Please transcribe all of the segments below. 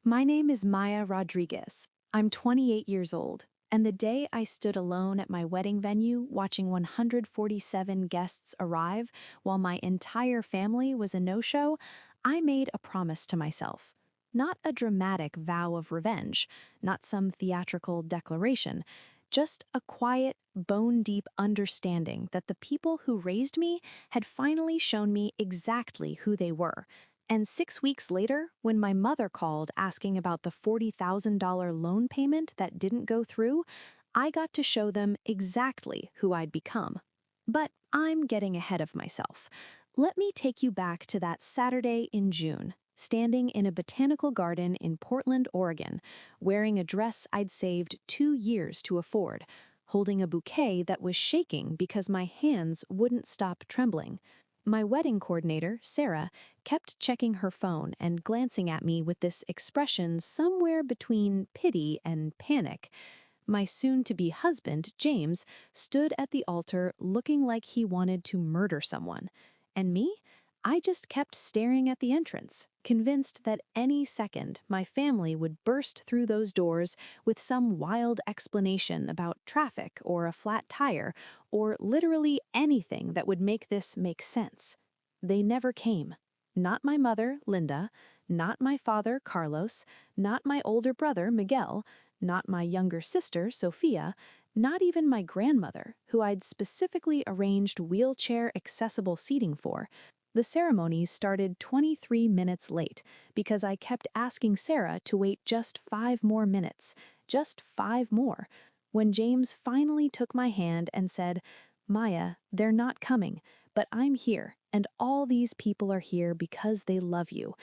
My name is Maya Rodriguez. I'm 28 years old, and the day I stood alone at my wedding venue watching 147 guests arrive while my entire family was a no-show, I made a promise to myself. Not a dramatic vow of revenge, not some theatrical declaration, just a quiet, bone-deep understanding that the people who raised me had finally shown me exactly who they were. And 6 weeks later, when my mother called asking about the $40,000 loan payment that didn't go through, I got to show them exactly who I'd become. But I'm getting ahead of myself. Let me take you back to that Saturday in June, standing in a botanical garden in Portland, Oregon, wearing a dress I'd saved 2 years to afford, holding a bouquet that was shaking because my hands wouldn't stop trembling. My wedding coordinator, Sarah, kept checking her phone and glancing at me with this expression somewhere between pity and panic. My soon-to-be husband, James, stood at the altar looking like he wanted to murder someone. And me? I just kept staring at the entrance, convinced that any second my family would burst through those doors with some wild explanation about traffic or a flat tire, or literally anything that would make this make sense. They never came. Not my mother, Linda, not my father, Carlos, not my older brother, Miguel, not my younger sister, Sophia, not even my grandmother, who I'd specifically arranged wheelchair-accessible seating for. The ceremonies started 23 minutes late because I kept asking Sarah to wait just 5 more minutes, just 5 more. When James finally took my hand and said, "Maya, they're not coming, but I'm here, and all these people are here because they love you,"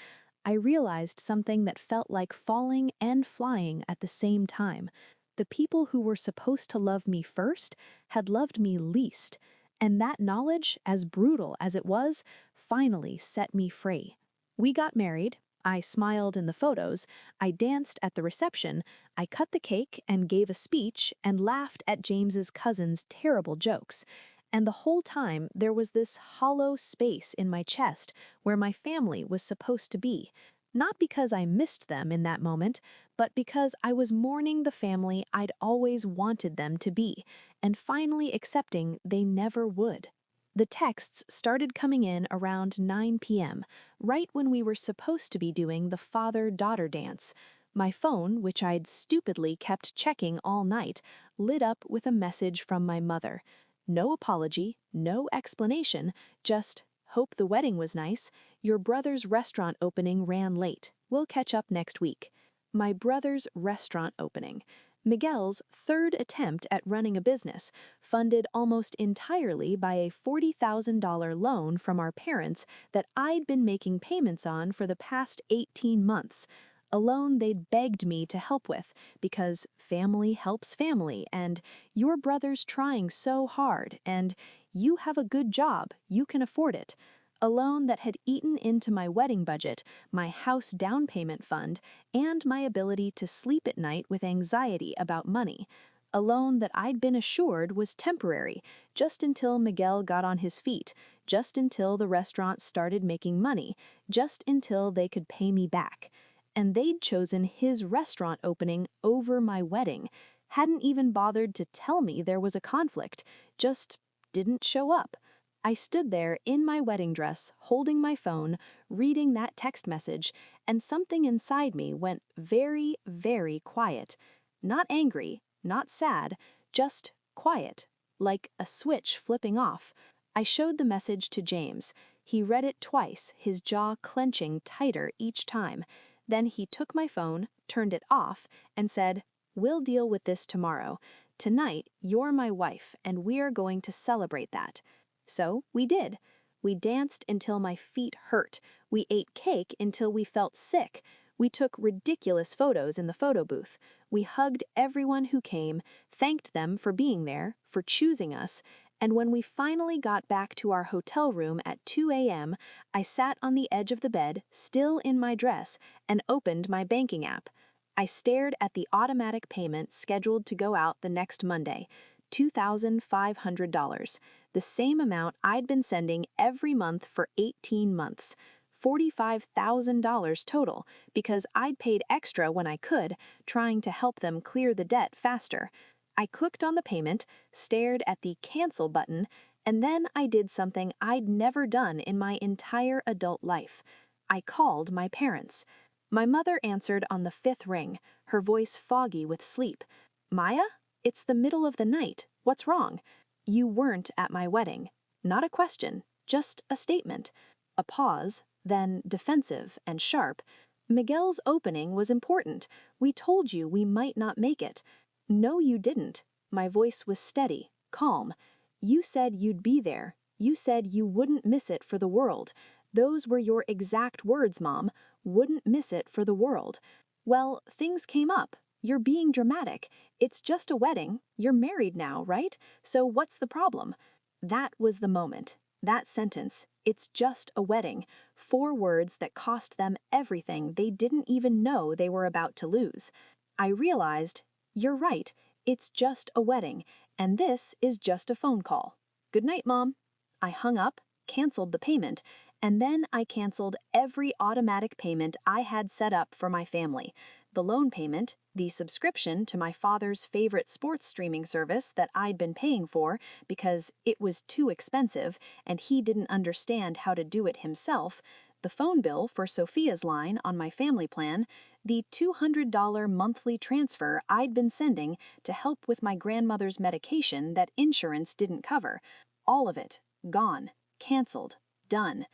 I realized something that felt like falling and flying at the same time. The people who were supposed to love me first had loved me least, and that knowledge, as brutal as it was, finally set me free. We got married. I smiled in the photos, I danced at the reception, I cut the cake and gave a speech and laughed at James's cousin's terrible jokes. And the whole time there was this hollow space in my chest where my family was supposed to be. Not because I missed them in that moment, but because I was mourning the family I'd always wanted them to be, and finally accepting they never would. The texts started coming in around 9 p.m., right when we were supposed to be doing the father-daughter dance. My phone, which I'd stupidly kept checking all night, lit up with a message from my mother. No apology, no explanation, just, "Hope the wedding was nice. Your brother's restaurant opening ran late. We'll catch up next week." My brother's restaurant opening. Miguel's third attempt at running a business, funded almost entirely by a $40,000 loan from our parents that I'd been making payments on for the past 18 months. A loan they'd begged me to help with because family helps family and your brother's trying so hard and you have a good job, you can afford it. A loan that had eaten into my wedding budget, my house down payment fund, and my ability to sleep at night with anxiety about money. A loan that I'd been assured was temporary, just until Miguel got on his feet, just until the restaurant started making money, just until they could pay me back. And they'd chosen his restaurant opening over my wedding, hadn't even bothered to tell me there was a conflict, just didn't show up. I stood there in my wedding dress, holding my phone, reading that text message, and something inside me went very, very quiet. Not angry, not sad, just quiet, like a switch flipping off. I showed the message to James. He read it twice, his jaw clenching tighter each time. Then he took my phone, turned it off, and said, "We'll deal with this tomorrow. Tonight, you're my wife, and we're going to celebrate that." So we did. We danced until my feet hurt. We ate cake until we felt sick. We took ridiculous photos in the photo booth. We hugged everyone who came, thanked them for being there, for choosing us, and when we finally got back to our hotel room at 2 a.m., I sat on the edge of the bed, still in my dress, and opened my banking app. I stared at the automatic payment scheduled to go out the next Monday, $2,500, the same amount I'd been sending every month for 18 months. $45,000 total, because I'd paid extra when I could, trying to help them clear the debt faster. I clicked on the payment, stared at the cancel button, and then I did something I'd never done in my entire adult life. I called my parents. My mother answered on the fifth ring, her voice foggy with sleep. "Maya? It's the middle of the night. What's wrong?" "You weren't at my wedding." Not a question, just a statement. A pause, then defensive and sharp. "Miguel's opening was important. We told you we might not make it." "No, you didn't." My voice was steady, calm. "You said you'd be there. You said you wouldn't miss it for the world. Those were your exact words, Mom. Wouldn't miss it for the world." "Well, things came up. You're being dramatic. It's just a wedding. You're married now, right? So what's the problem?" That was the moment. That sentence, "It's just a wedding," 4 words that cost them everything they didn't even know they were about to lose. I realized, you're right, it's just a wedding, and this is just a phone call. "Good night, Mom." I hung up, canceled the payment, and then I canceled every automatic payment I had set up for my family. The loan payment, the subscription to my father's favorite sports streaming service that I'd been paying for because it was too expensive and he didn't understand how to do it himself, the phone bill for Sophia's line on my family plan, the $200 monthly transfer I'd been sending to help with my grandmother's medication that insurance didn't cover. All of it, gone, canceled, done.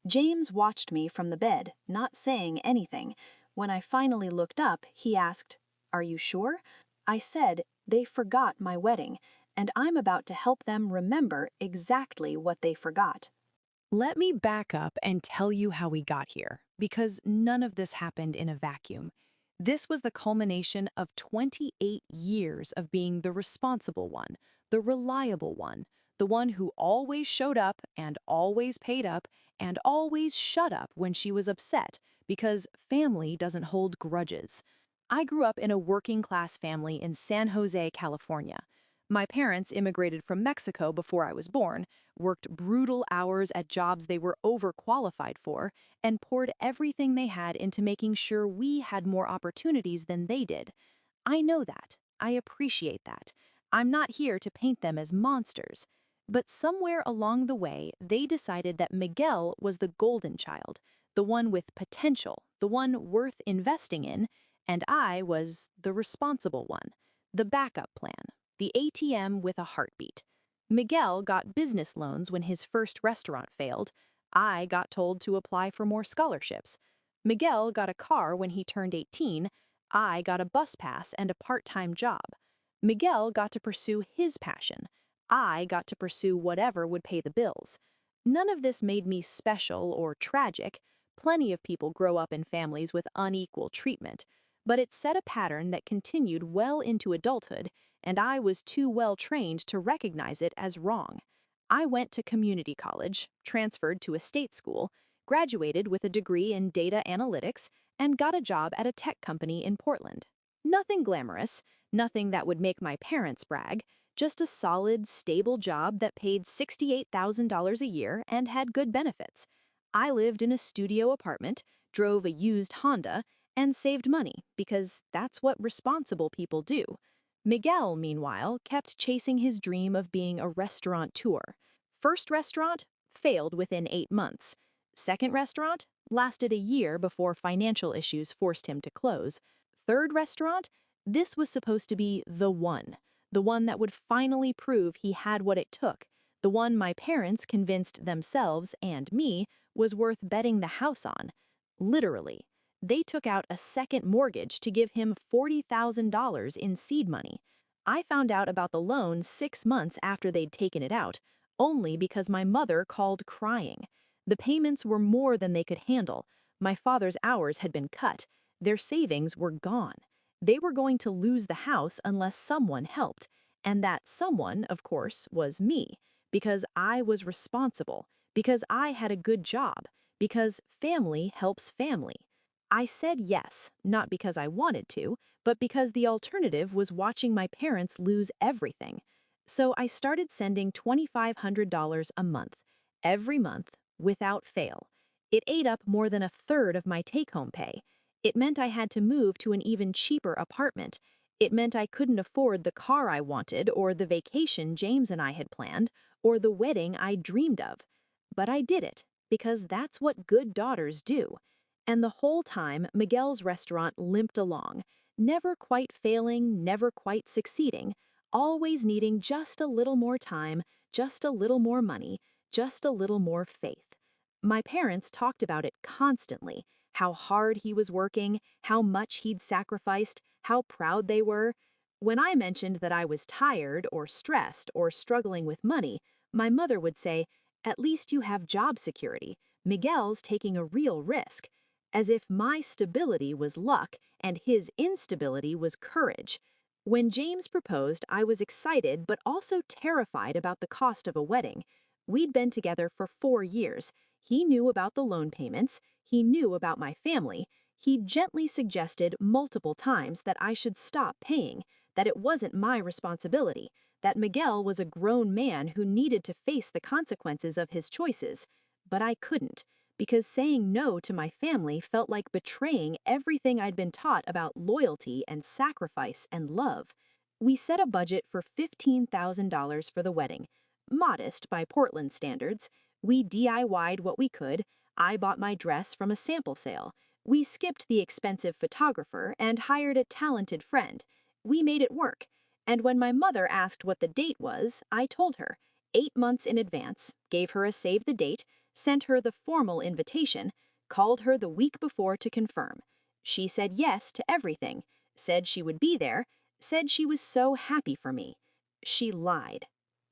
James watched me from the bed, not saying anything. When I finally looked up, he asked, "Are you sure?" I said, "They forgot my wedding, and I'm about to help them remember exactly what they forgot." Let me back up and tell you how we got here, because none of this happened in a vacuum. This was the culmination of 28 years of being the responsible one, the reliable one, the one who always showed up and always paid up and always shut up when she was upset, because family doesn't hold grudges. I grew up in a working-class family in San Jose, California. My parents immigrated from Mexico before I was born, worked brutal hours at jobs they were overqualified for, and poured everything they had into making sure we had more opportunities than they did. I know that. I appreciate that. I'm not here to paint them as monsters. But somewhere along the way, they decided that Miguel was the golden child, the one with potential, the one worth investing in, and I was the responsible one, the backup plan, the ATM with a heartbeat. Miguel got business loans when his first restaurant failed. I got told to apply for more scholarships. Miguel got a car when he turned 18. I got a bus pass and a part-time job. Miguel got to pursue his passion. I got to pursue whatever would pay the bills. None of this made me special or tragic. Plenty of people grow up in families with unequal treatment. But it set a pattern that continued well into adulthood, and I was too well trained to recognize it as wrong. I went to community college, transferred to a state school, graduated with a degree in data analytics, and got a job at a tech company in Portland. Nothing glamorous, nothing that would make my parents brag, just a solid, stable job that paid $68,000 a year and had good benefits. I lived in a studio apartment, drove a used Honda, and saved money because that's what responsible people do. Miguel, meanwhile, kept chasing his dream of being a restaurateur. First restaurant failed within 8 months. Second restaurant lasted a year before financial issues forced him to close. Third restaurant, this was supposed to be the one that would finally prove he had what it took, the one my parents convinced themselves and me was worth betting the house on. Literally. They took out a second mortgage to give him $40,000 in seed money. I found out about the loan 6 months after they'd taken it out, only because my mother called crying. The payments were more than they could handle. My father's hours had been cut. Their savings were gone. They were going to lose the house unless someone helped. And that someone, of course, was me, because I was responsible, because I had a good job, because family helps family. I said yes, not because I wanted to, but because the alternative was watching my parents lose everything. So I started sending $2,500 a month, every month, without fail. It ate up more than a third of my take-home pay. It meant I had to move to an even cheaper apartment. It meant I couldn't afford the car I wanted, or the vacation James and I had planned, or the wedding I dreamed of. But I did it, because that's what good daughters do. And the whole time, Miguel's restaurant limped along, never quite failing, never quite succeeding, always needing just a little more time, just a little more money, just a little more faith. My parents talked about it constantly, how hard he was working, how much he'd sacrificed, how proud they were. When I mentioned that I was tired or stressed or struggling with money, my mother would say, "At least you have job security. Miguel's taking a real risk," as if my stability was luck and his instability was courage. When James proposed, I was excited but also terrified about the cost of a wedding. We'd been together for 4 years. He knew about the loan payments. He knew about my family. He gently suggested multiple times that I should stop paying, that it wasn't my responsibility, that Miguel was a grown man who needed to face the consequences of his choices. But I couldn't, because saying no to my family felt like betraying everything I'd been taught about loyalty and sacrifice and love. We set a budget for $15,000 for the wedding. Modest by Portland standards. We DIY'd what we could. I bought my dress from a sample sale. We skipped the expensive photographer and hired a talented friend. We made it work. And when my mother asked what the date was, I told her, 8 months in advance, gave her a save the date, sent her the formal invitation, called her the week before to confirm. She said yes to everything, said she would be there, said she was so happy for me. She lied.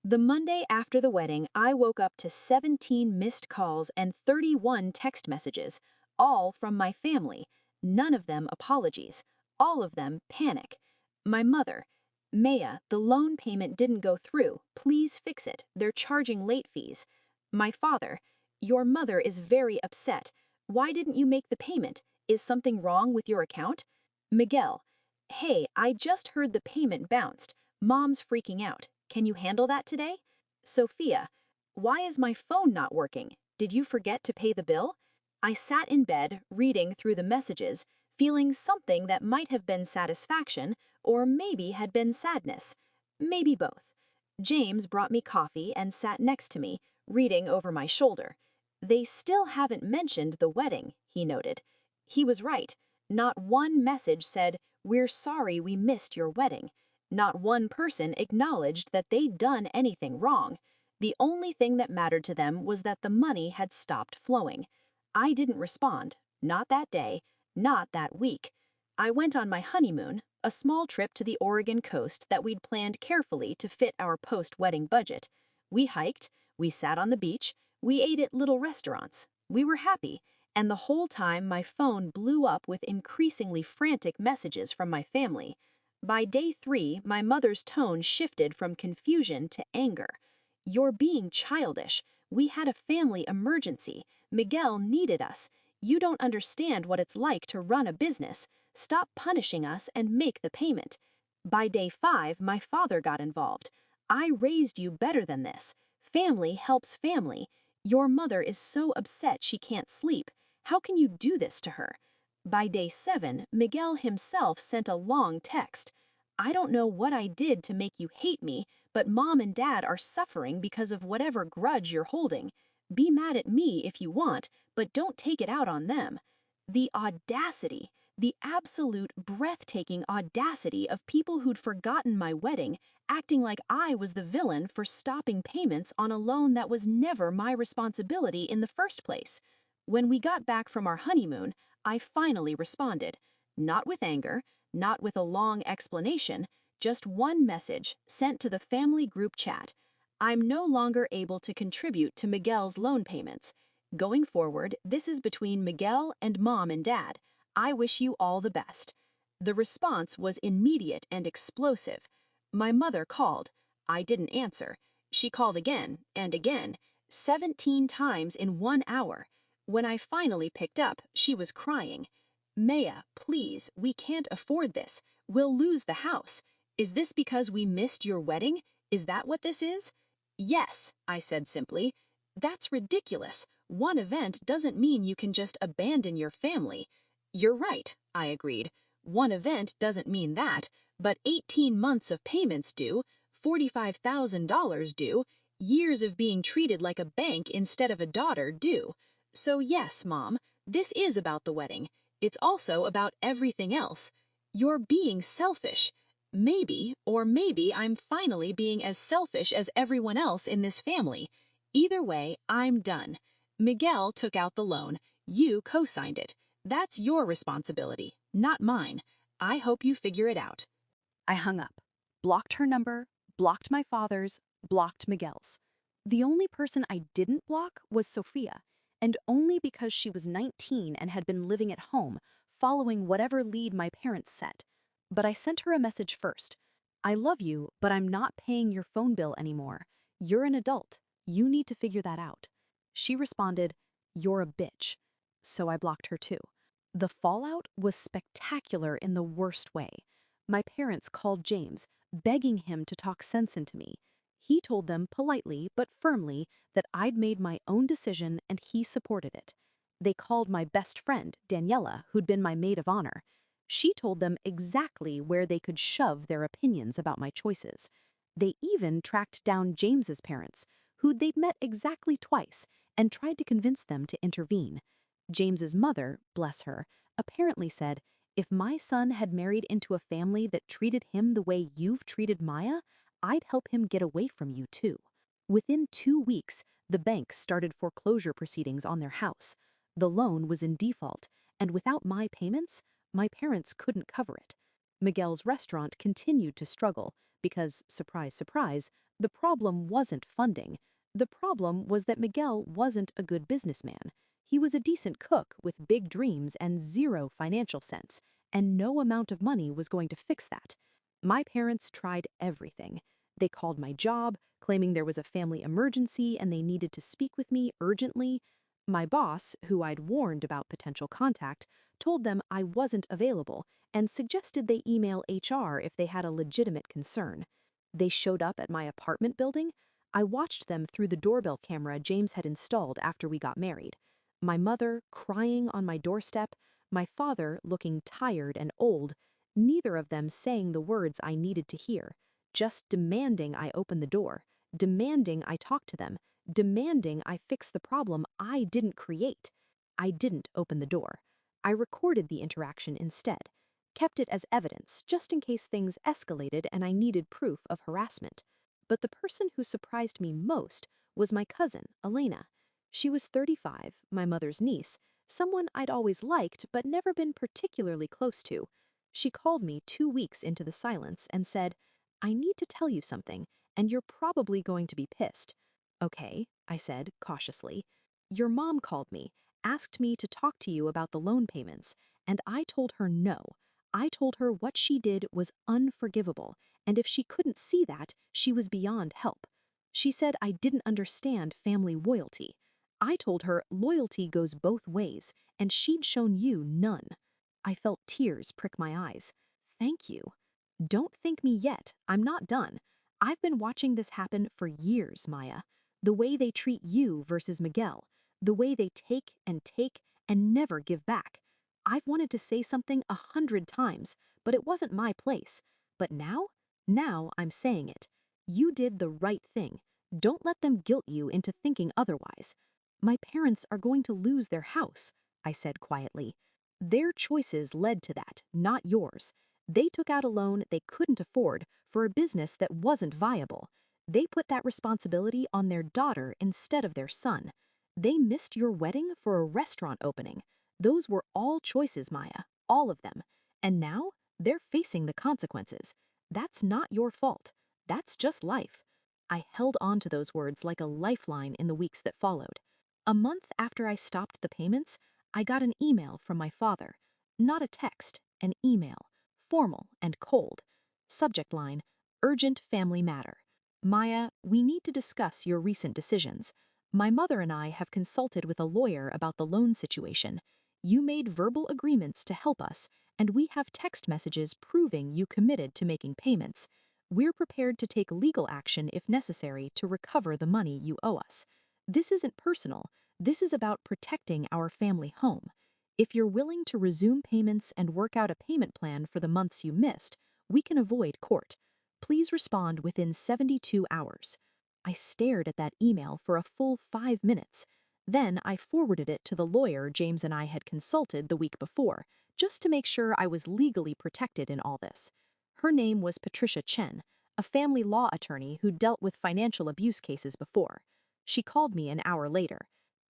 The Monday after the wedding, I woke up to 17 missed calls and 31 text messages, all from my family, none of them apologies, all of them panic. My mother, "Maya, the loan payment didn't go through. Please fix it. They're charging late fees." My father, "Your mother is very upset. Why didn't you make the payment? Is something wrong with your account?" Miguel, "Hey, I just heard the payment bounced. Mom's freaking out. Can you handle that today?" Sophia, "Why is my phone not working? Did you forget to pay the bill?" I sat in bed, reading through the messages, feeling something that might have been satisfaction, or maybe had been sadness. Maybe both. James brought me coffee and sat next to me, reading over my shoulder. "They still haven't mentioned the wedding," he noted. He was right. Not one message said, "We're sorry we missed your wedding." Not one person acknowledged that they'd done anything wrong. The only thing that mattered to them was that the money had stopped flowing. I didn't respond. Not that day. Not that week. I went on my honeymoon, a small trip to the Oregon coast that we'd planned carefully to fit our post-wedding budget. We hiked, we sat on the beach, we ate at little restaurants. We were happy, and the whole time my phone blew up with increasingly frantic messages from my family. By day 3, my mother's tone shifted from confusion to anger. "You're being childish. We had a family emergency. Miguel needed us. You don't understand what it's like to run a business. Stop punishing us and make the payment." By day 5, my father got involved. "I raised you better than this. Family helps family. Your mother is so upset she can't sleep. How can you do this to her?" By day 7, Miguel himself sent a long text. "I don't know what I did to make you hate me, but Mom and Dad are suffering because of whatever grudge you're holding. Be mad at me if you want, but don't take it out on them." The audacity, the absolute breathtaking audacity of people who'd forgotten my wedding, acting like I was the villain for stopping payments on a loan that was never my responsibility in the first place. When we got back from our honeymoon, I finally responded. Not with anger, not with a long explanation, just one message sent to the family group chat. "I'm no longer able to contribute to Miguel's loan payments. Going forward, this is between Miguel and Mom and Dad. I wish you all the best." The response was immediate and explosive. My mother called. I didn't answer. She called again and again, 17 times in 1 hour. When I finally picked up, she was crying. "Maya, please, we can't afford this. We'll lose the house. Is this because we missed your wedding? Is that what this is?" "Yes," I said simply. "That's ridiculous. One event doesn't mean you can just abandon your family. You're right, I agreed. One event doesn't mean that, but 18 months of payments due, $45,000 due, years of being treated like a bank instead of a daughter due. So yes, Mom, this is about the wedding. It's also about everything else. You're being selfish. Maybe, or maybe I'm finally being as selfish as everyone else in this family. Either way, I'm done. Miguel took out the loan. You co-signed it. That's your responsibility, not mine. I hope you figure it out. I hung up, blocked her number, blocked my father's, blocked Miguel's. The only person I didn't block was Sophia, and only because she was 19 and had been living at home, following whatever lead my parents set. But I sent her a message first. I love you, but I'm not paying your phone bill anymore. You're an adult. You need to figure that out. She responded, "You're a bitch." So I blocked her too. The fallout was spectacular in the worst way. My parents called James, begging him to talk sense into me. He told them politely but firmly that I'd made my own decision and he supported it. They called my best friend, Daniela, who'd been my maid of honor. She told them exactly where they could shove their opinions about my choices. They even tracked down James's parents, who they'd met exactly twice, and tried to convince them to intervene. James's mother, bless her, apparently said, "If my son had married into a family that treated him the way you've treated Maya, I'd help him get away from you too." Within 2 weeks, the bank started foreclosure proceedings on their house. The loan was in default, and without my payments, my parents couldn't cover it. Miguel's restaurant continued to struggle because, surprise, surprise, the problem wasn't funding. The problem was that Miguel wasn't a good businessman. He was a decent cook with big dreams and zero financial sense, and no amount of money was going to fix that. My parents tried everything. They called my job, claiming there was a family emergency and they needed to speak with me urgently. My boss, who I'd warned about potential contact, told them I wasn't available and suggested they email HR if they had a legitimate concern. They showed up at my apartment building. I watched them through the doorbell camera James had installed after we got married. My mother crying on my doorstep, my father looking tired and old, neither of them saying the words I needed to hear, just demanding I open the door, demanding I talk to them, demanding I fix the problem I didn't create. I didn't open the door. I recorded the interaction instead, kept it as evidence just in case things escalated and I needed proof of harassment. But the person who surprised me most was my cousin, Elena. She was 35, my mother's niece, someone I'd always liked but never been particularly close to. She called me 2 weeks into the silence and said, "I need to tell you something, and you're probably going to be pissed." "Okay," I said, cautiously. "Your mom called me, asked me to talk to you about the loan payments, and I told her no. I told her what she did was unforgivable, and if she couldn't see that, she was beyond help. She said I didn't understand family loyalty. I told her loyalty goes both ways, and she'd shown you none." I felt tears prick my eyes. "Thank you." "Don't thank me yet. I'm not done. I've been watching this happen for years, Maya. The way they treat you versus Miguel. The way they take and never give back. I've wanted to say something 100 times, but it wasn't my place. But now I'm saying it. You did the right thing. Don't let them guilt you into thinking otherwise. My parents are going to lose their house," I said quietly. "Their choices led to that, not yours. They took out a loan they couldn't afford for a business that wasn't viable. They put that responsibility on their daughter instead of their son. They missed your wedding for a restaurant opening. Those were all choices, Maya, all of them. And now they're facing the consequences. That's not your fault. That's just life." I held on to those words like a lifeline in the weeks that followed. A month after I stopped the payments, I got an email from my father. Not a text, an email. Formal and cold. Subject line, "Urgent family matter. Maya, we need to discuss your recent decisions. My mother and I have consulted with a lawyer about the loan situation. You made verbal agreements to help us, and we have text messages proving you committed to making payments. We're prepared to take legal action if necessary to recover the money you owe us. This isn't personal. This is about protecting our family home. If you're willing to resume payments and work out a payment plan for the months you missed, we can avoid court. Please respond within 72 hours. I stared at that email for a full 5 minutes. Then I forwarded it to the lawyer James and I had consulted the week before, just to make sure I was legally protected in all this. Her name was Patricia Chen, a family law attorney who dealt with financial abuse cases before. She called me an hour later.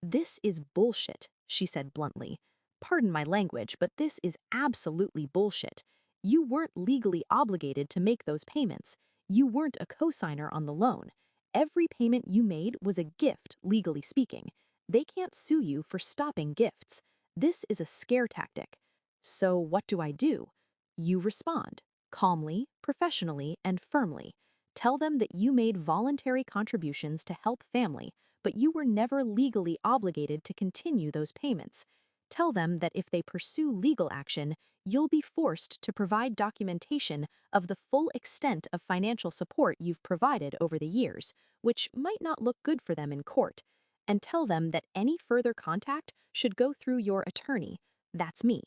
"This is bullshit," she said bluntly. "Pardon my language, but this is absolutely bullshit. You weren't legally obligated to make those payments. You weren't a cosigner on the loan. Every payment you made was a gift, legally speaking. They can't sue you for stopping gifts. This is a scare tactic." So what do I do? You respond, calmly, professionally, and firmly. Tell them that you made voluntary contributions to help family, but you were never legally obligated to continue those payments. Tell them that if they pursue legal action, you'll be forced to provide documentation of the full extent of financial support you've provided over the years, which might not look good for them in court. And tell them that any further contact should go through your attorney. That's me.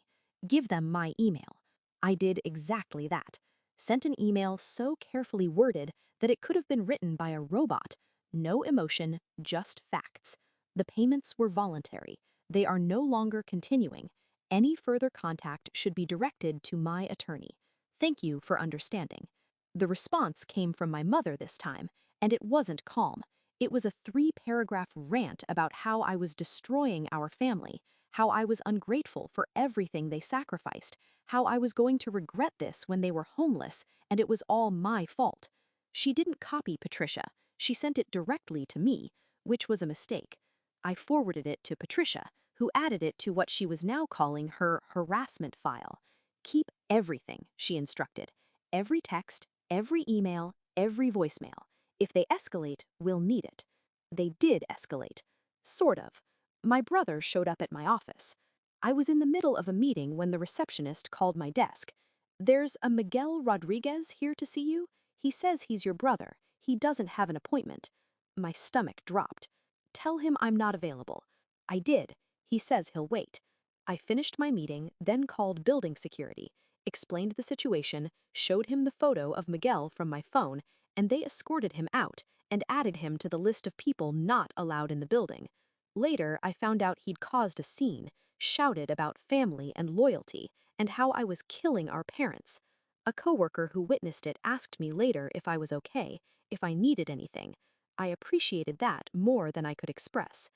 Give them my email. I did exactly that. Sent an email so carefully worded that it could have been written by a robot. No emotion, just facts. The payments were voluntary. They are no longer continuing. Any further contact should be directed to my attorney. Thank you for understanding. The response came from my mother this time, and it wasn't calm. It was a 3-paragraph rant about how I was destroying our family, how I was ungrateful for everything they sacrificed, how I was going to regret this when they were homeless, and it was all my fault. She didn't copy Patricia. She sent it directly to me, which was a mistake. I forwarded it to Patricia, who added it to what she was now calling her harassment file. "Keep everything," she instructed. "Every text, every email, every voicemail. If they escalate, we'll need it." They did escalate. Sort of. My brother showed up at my office. I was in the middle of a meeting when the receptionist called my desk. "There's a Miguel Rodriguez here to see you. He says he's your brother. He doesn't have an appointment." My stomach dropped. "Tell him I'm not available." I did. He says he'll wait. I finished my meeting, then called building security, explained the situation, showed him the photo of Miguel from my phone, and they escorted him out and added him to the list of people not allowed in the building. Later, I found out he'd caused a scene, shouted about family and loyalty, and how I was killing our parents. A coworker who witnessed it asked me later if I was okay, if I needed anything. I appreciated that more than I could express.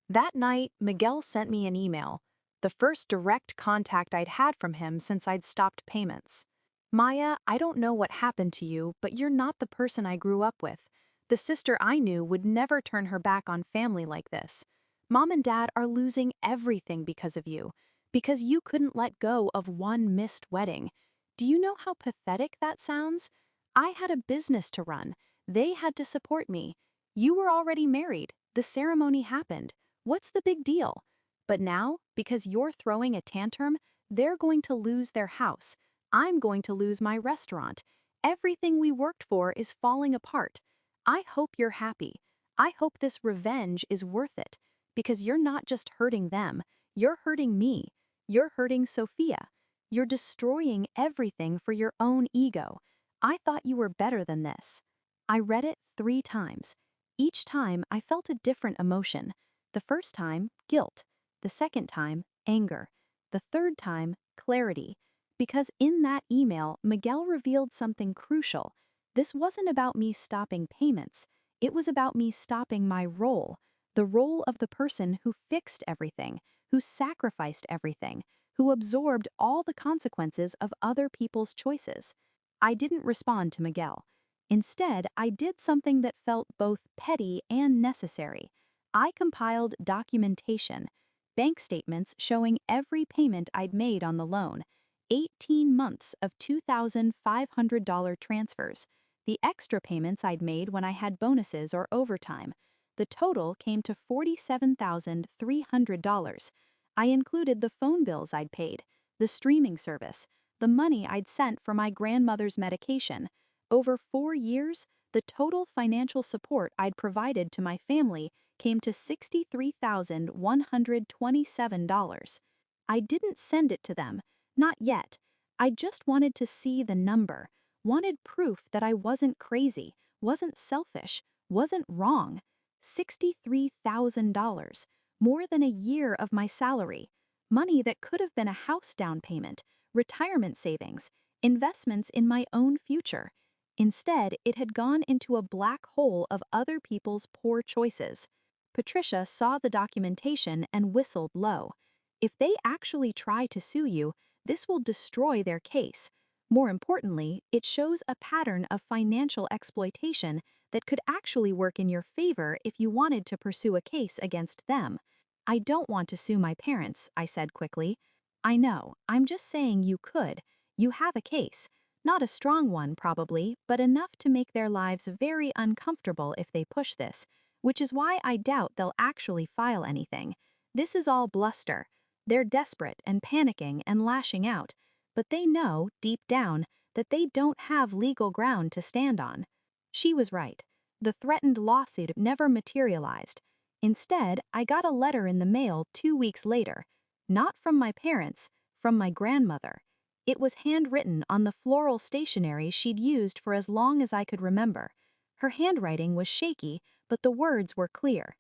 That night, Miguel sent me an email, the first direct contact I'd had from him since I'd stopped payments. "Maya, I don't know what happened to you, but you're not the person I grew up with. The sister I knew would never turn her back on family like this. Mom and Dad are losing everything because of you, because you couldn't let go of one missed wedding. Do you know how pathetic that sounds? I had a business to run. They had to support me. You were already married. The ceremony happened. What's the big deal? But now, because you're throwing a tantrum, they're going to lose their house. I'm going to lose my restaurant. Everything we worked for is falling apart. I hope you're happy. I hope this revenge is worth it, because you're not just hurting them, you're hurting me. You're hurting Sophia. You're destroying everything for your own ego. I thought you were better than this." I read it 3 times. Each time, I felt a different emotion. The first time, guilt. The second time, anger. The third time, clarity. Because in that email, Miguel revealed something crucial. This wasn't about me stopping payments. It was about me stopping my role, the role of the person who fixed everything, who sacrificed everything, who absorbed all the consequences of other people's choices. I didn't respond to Miguel. Instead, I did something that felt both petty and necessary. I compiled documentation, bank statements showing every payment I'd made on the loan, 18 months of $2,500 transfers, the extra payments I'd made when I had bonuses or overtime. The total came to $47,300. I included the phone bills I'd paid, the streaming service, the money I'd sent for my grandmother's medication. Over 4 years, the total financial support I'd provided to my family came to $63,127. I didn't send it to them, not yet. I just wanted to see the number, wanted proof that I wasn't crazy, wasn't selfish, wasn't wrong. $63,000, more than a year of my salary. Money that could have been a house down payment, retirement savings, investments in my own future. Instead, it had gone into a black hole of other people's poor choices. Patricia saw the documentation and whistled low. If they actually try to sue you, this will destroy their case. More importantly, it shows a pattern of financial exploitation that could actually work in your favor if you wanted to pursue a case against them. I don't want to sue my parents, I said quickly. I know, I'm just saying you could. You have a case. Not a strong one, probably, but enough to make their lives very uncomfortable if they push this, which is why I doubt they'll actually file anything. This is all bluster. They're desperate and panicking and lashing out, but they know, deep down, that they don't have legal ground to stand on. She was right. The threatened lawsuit never materialized. Instead, I got a letter in the mail 2 weeks later. Not from my parents, from my grandmother. It was handwritten on the floral stationery she'd used for as long as I could remember. Her handwriting was shaky, but the words were clear.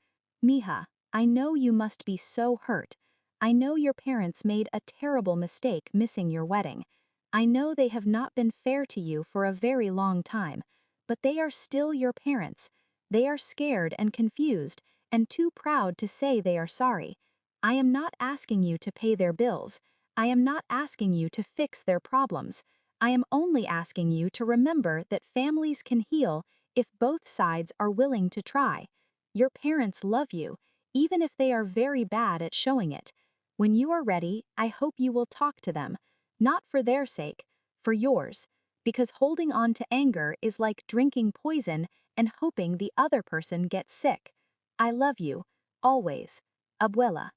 Mija, I know you must be so hurt. I know your parents made a terrible mistake missing your wedding. I know they have not been fair to you for a very long time, but they are still your parents. They are scared and confused, and too proud to say they are sorry. I am not asking you to pay their bills. I am not asking you to fix their problems. I am only asking you to remember that families can heal if both sides are willing to try. Your parents love you, even if they are very bad at showing it. When you are ready, I hope you will talk to them, not for their sake, for yours, because holding on to anger is like drinking poison and hoping the other person gets sick. I love you, always. Abuela.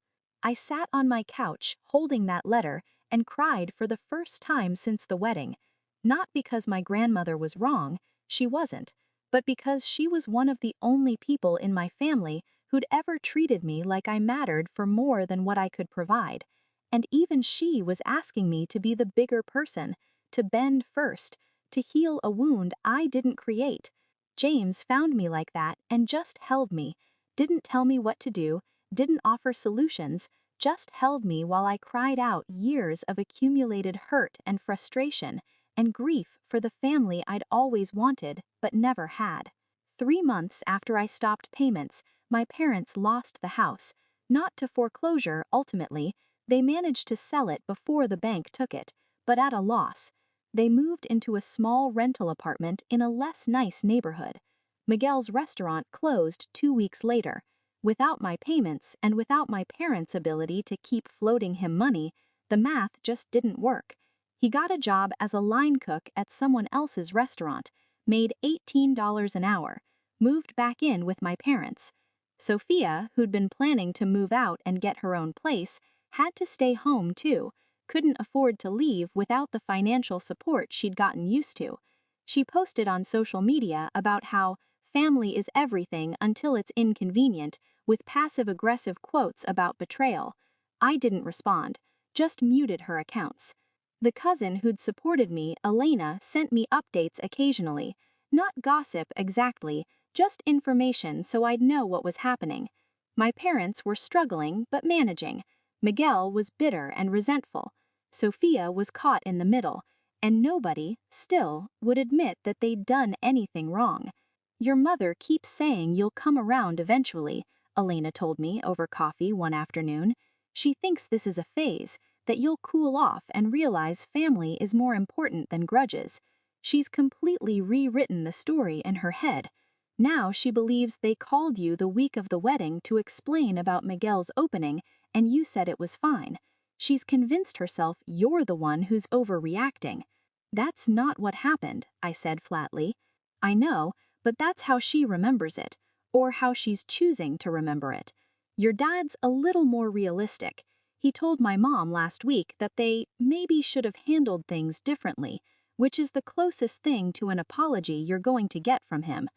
I sat on my couch holding that letter and cried for the first time since the wedding, not because my grandmother was wrong, she wasn't, but because she was one of the only people in my family who'd ever treated me like I mattered for more than what I could provide. And even she was asking me to be the bigger person, to bend first, to heal a wound I didn't create. James found me like that and just held me, didn't tell me what to do, didn't offer solutions, just held me while I cried out years of accumulated hurt and frustration and grief for the family I'd always wanted but never had. 3 months after I stopped payments, my parents lost the house, not to foreclosure ultimately. They managed to sell it before the bank took it, but at a loss. They moved into a small rental apartment in a less nice neighborhood. Miguel's restaurant closed 2 weeks later. Without my payments and without my parents' ability to keep floating him money, the math just didn't work. He got a job as a line cook at someone else's restaurant, made $18 an hour, moved back in with my parents. Sophia, who'd been planning to move out and get her own place, had to stay home too, couldn't afford to leave without the financial support she'd gotten used to. She posted on social media about how family is everything until it's inconvenient, with passive-aggressive quotes about betrayal. I didn't respond, just muted her accounts. The cousin who'd supported me, Elena, sent me updates occasionally. Not gossip exactly, just information so I'd know what was happening. My parents were struggling but managing. Miguel was bitter and resentful. Sophia was caught in the middle, and nobody, still, would admit that they'd done anything wrong. Your mother keeps saying you'll come around eventually, Elena told me over coffee one afternoon. She thinks this is a phase, that you'll cool off and realize family is more important than grudges. She's completely rewritten the story in her head. Now she believes they called you the week of the wedding to explain about Miguel's opening, and you said it was fine. She's convinced herself you're the one who's overreacting. That's not what happened, I said flatly. I know, but that's how she remembers it, or how she's choosing to remember it. Your dad's a little more realistic. He told my mom last week that they maybe should have handled things differently, which is the closest thing to an apology you're going to get from him.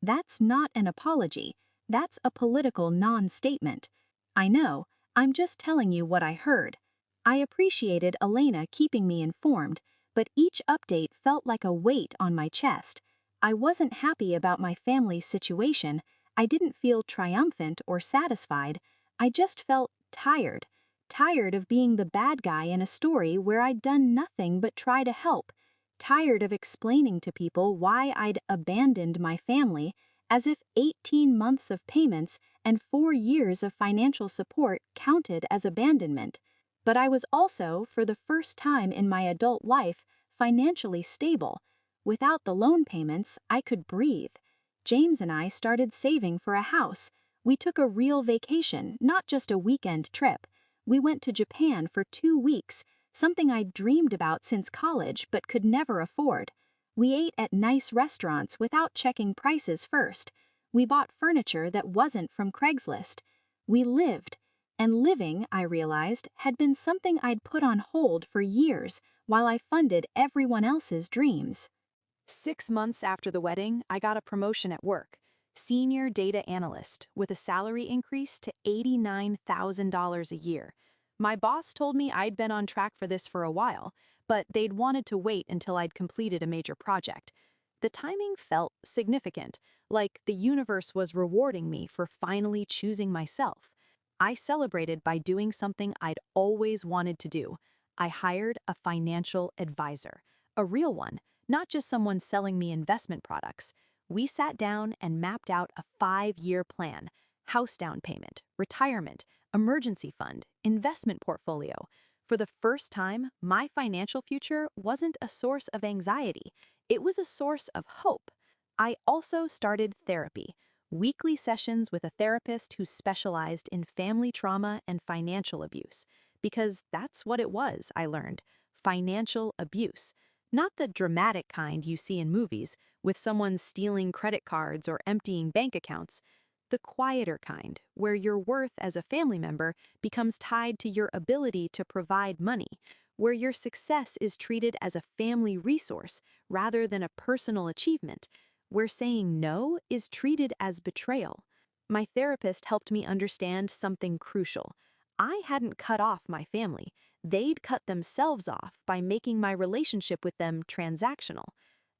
That's not an apology. That's a political non-statement. I know, I'm just telling you what I heard. I appreciated Elena keeping me informed, but each update felt like a weight on my chest. I wasn't happy about my family's situation. I didn't feel triumphant or satisfied. I just felt tired. Tired of being the bad guy in a story where I'd done nothing but try to help. Tired of explaining to people why I'd abandoned my family, as if 18 months of payments and 4 years of financial support counted as abandonment. But I was also, for the first time in my adult life, financially stable. Without the loan payments, I could breathe. James and I started saving for a house. We took a real vacation, not just a weekend trip. We went to Japan for 2 weeks, something I'd dreamed about since college but could never afford. We ate at nice restaurants without checking prices first. We bought furniture that wasn't from Craigslist. We lived. And living, I realized, had been something I'd put on hold for years while I funded everyone else's dreams. 6 months after the wedding, I got a promotion at work, senior data analyst, with a salary increase to $89,000 a year. My boss told me I'd been on track for this for a while, but they'd wanted to wait until I'd completed a major project. The timing felt significant, like the universe was rewarding me for finally choosing myself. I celebrated by doing something I'd always wanted to do. I hired a financial advisor, a real one, not just someone selling me investment products. We sat down and mapped out a 5-year plan: house down payment, retirement, emergency fund, investment portfolio. For the first time, my financial future wasn't a source of anxiety, it was a source of hope. I also started therapy, weekly sessions with a therapist who specialized in family trauma and financial abuse, because that's what it was, I learned: financial abuse. Not the dramatic kind you see in movies, with someone stealing credit cards or emptying bank accounts. The quieter kind, where your worth as a family member becomes tied to your ability to provide money, where your success is treated as a family resource rather than a personal achievement, where saying no is treated as betrayal. My therapist helped me understand something crucial. I hadn't cut off my family. They'd cut themselves off by making my relationship with them transactional.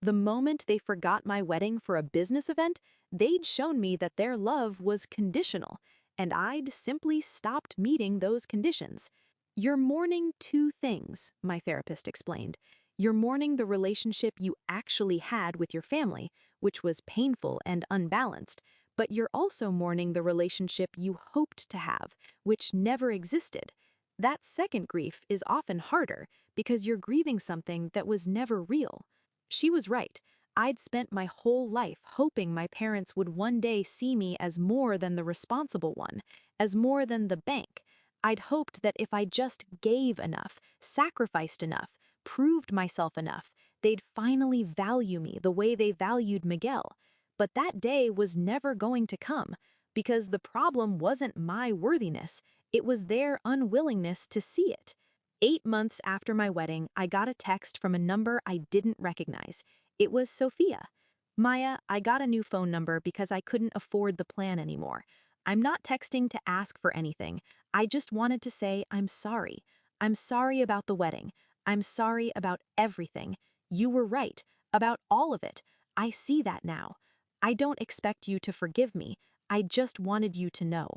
The moment they forgot my wedding for a business event, they'd shown me that their love was conditional, and I'd simply stopped meeting those conditions. You're mourning two things, my therapist explained. You're mourning the relationship you actually had with your family, which was painful and unbalanced, but you're also mourning the relationship you hoped to have, which never existed. That second grief is often harder because you're grieving something that was never real. She was right. I'd spent my whole life hoping my parents would one day see me as more than the responsible one, as more than the bank. I'd hoped that if I just gave enough, sacrificed enough, proved myself enough, they'd finally value me the way they valued Miguel. But that day was never going to come, because the problem wasn't my worthiness, it was their unwillingness to see it. 8 months after my wedding, I got a text from a number I didn't recognize. It was Sophia. Maya, I got a new phone number because I couldn't afford the plan anymore. I'm not texting to ask for anything. I just wanted to say I'm sorry. I'm sorry about the wedding. I'm sorry about everything. You were right, about all of it. I see that now. I don't expect you to forgive me. I just wanted you to know.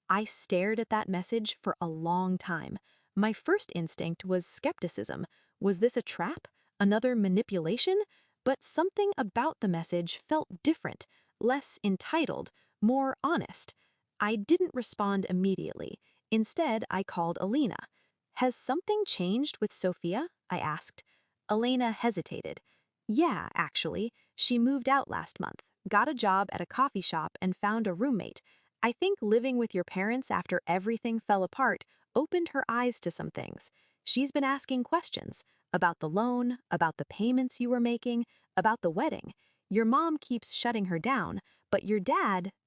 I stared at that message for a long time. My first instinct was skepticism. Was this a trap? Another manipulation? But something about the message felt different, less entitled, more honest. I didn't respond immediately. Instead, I called Alina. Has something changed with Sophia? I asked. Elena hesitated. Yeah, actually. She moved out last month, got a job at a coffee shop, and found a roommate. I think living with your parents after everything fell apart opened her eyes to some things. She's been asking questions about the loan, about the payments you were making, about the wedding. Your mom keeps shutting her down, but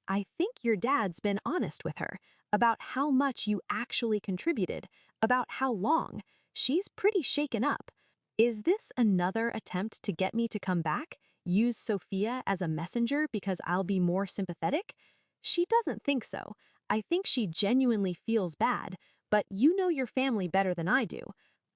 I think your dad's been honest with her about how much you actually contributed, about how long. She's pretty shaken up. Is this another attempt to get me to come back? Use Sophia as a messenger because I'll be more sympathetic? She doesn't think so. I think she genuinely feels bad, but you know your family better than I do.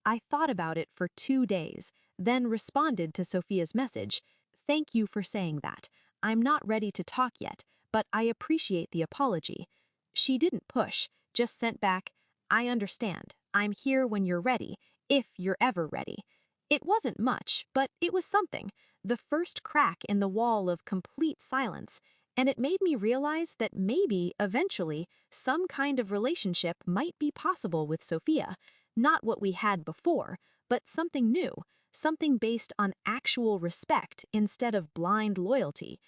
I thought about it for 2 days, then responded to Sophia's message. Thank you for saying that. I'm not ready to talk yet, but I appreciate the apology. She didn't push, just sent back, I understand. I'm here when you're ready, if you're ever ready. It wasn't much, but it was something. The first crack in the wall of complete silence, and it made me realize that maybe, eventually, some kind of relationship might be possible with Sophia. Not what we had before, but something new, something based on actual respect instead of blind loyalty.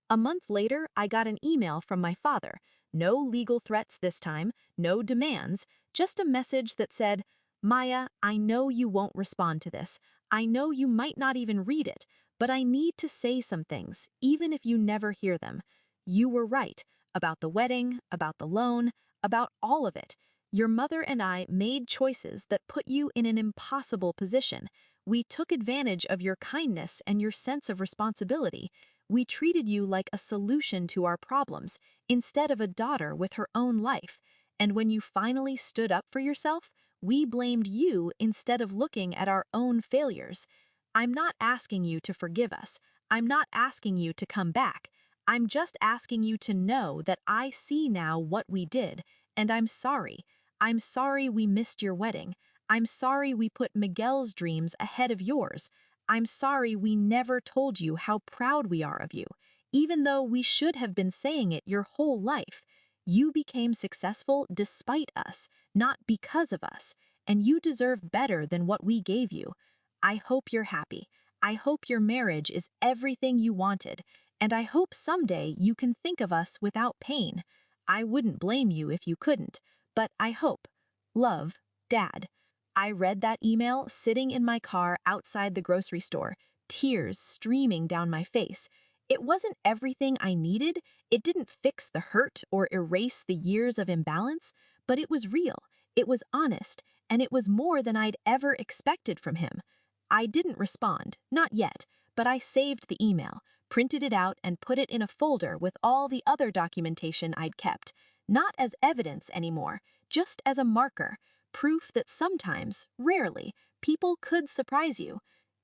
A month later, I got an email from my father. No legal threats this time, no demands, just a message that said, Maya, I know you won't respond to this. I know you might not even read it, but I need to say some things, even if you never hear them. You were right about the wedding, about the loan, about all of it. Your mother and I made choices that put you in an impossible position. We took advantage of your kindness and your sense of responsibility. We treated you like a solution to our problems, instead of a daughter with her own life. And when you finally stood up for yourself, we blamed you instead of looking at our own failures. I'm not asking you to forgive us. I'm not asking you to come back. I'm just asking you to know that I see now what we did, and I'm sorry. I'm sorry we missed your wedding. I'm sorry we put Miguel's dreams ahead of yours. I'm sorry we never told you how proud we are of you, even though we should have been saying it your whole life. You became successful despite us, not because of us, and you deserve better than what we gave you. I hope you're happy. I hope your marriage is everything you wanted, and I hope someday you can think of us without pain. I wouldn't blame you if you couldn't, but I hope. Love, Dad. I read that email sitting in my car outside the grocery store, tears streaming down my face. It wasn't everything I needed, it didn't fix the hurt or erase the years of imbalance, but it was real, it was honest, and it was more than I'd ever expected from him. I didn't respond, not yet, but I saved the email, printed it out, and put it in a folder with all the other documentation I'd kept, not as evidence anymore, just as a marker, proof that sometimes, rarely, people could surprise you.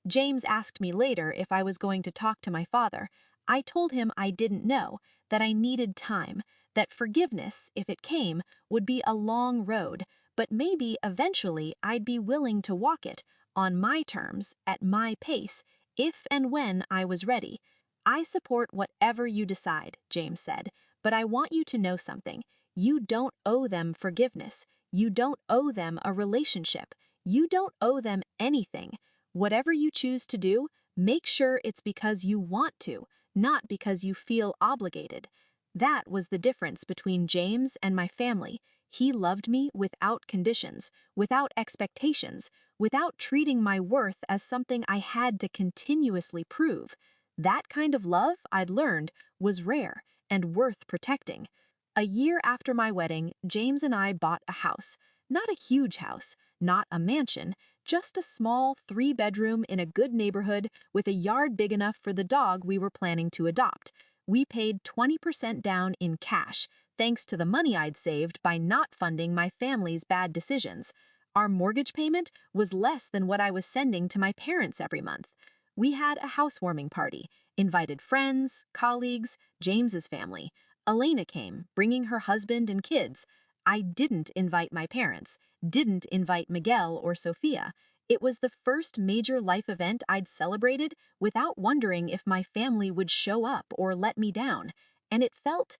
James asked me later if I was going to talk to my father. I told him I didn't know, that I needed time, that forgiveness, if it came, would be a long road, but maybe eventually I'd be willing to walk it, on my terms, at my pace, if and when I was ready. I support whatever you decide, James said, but I want you to know something. You don't owe them forgiveness. You don't owe them a relationship. You don't owe them anything. Whatever you choose to do, make sure it's because you want to, not because you feel obligated. That was the difference between James and my family. He loved me without conditions, without expectations, without treating my worth as something I had to continuously prove. That kind of love, I'd learned, was rare and worth protecting. A year after my wedding, James and I bought a house. Not a huge house, not a mansion, just a small 3-bedroom in a good neighborhood with a yard big enough for the dog we were planning to adopt. We paid 20% down in cash, thanks to the money I'd saved by not funding my family's bad decisions. Our mortgage payment was less than what I was sending to my parents every month. We had a housewarming party, invited friends, colleagues, James's family. Elena came, bringing her husband and kids. I didn't invite my parents, didn't invite Miguel or Sophia. It was the first major life event I'd celebrated without wondering if my family would show up or let me down. And it felt